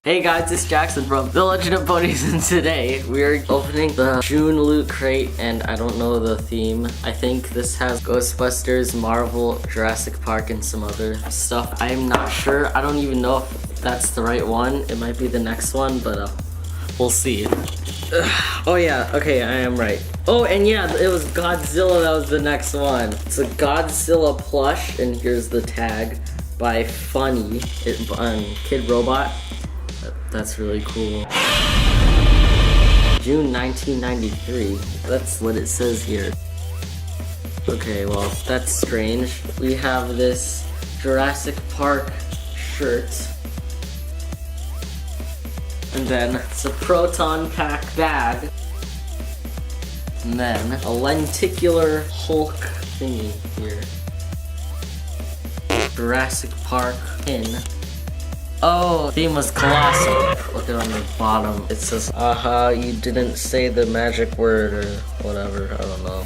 Hey guys, it's Jackson from The Legend of Ponies, and today we are opening the June loot crate, and I don't know the theme. I think this has Ghostbusters, Marvel, Jurassic Park, and some other stuff. I am not sure. I don't even know if that's the right one. It might be the next one, but we'll see. Oh yeah, okay, I am right. Oh, and yeah, it was Godzilla that was the next one. It's a Godzilla plush, and here's the tag by Funny, Kid Robot. That's really cool. June 1993. That's what it says here. Okay, well, that's strange. We have this Jurassic Park shirt. And then it's a proton pack bag. And then a lenticular Hulk thingy here. Jurassic Park pin. Oh, theme was colossal. Look at on the bottom. It says, you didn't say the magic word or whatever. I don't know.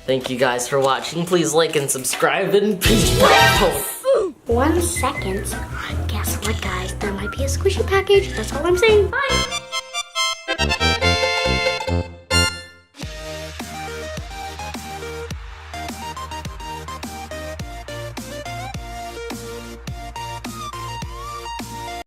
Thank you guys for watching. Please like and subscribe and peace. 1 second. Guess what, guys? There might be a squishy package. That's all I'm saying. Bye.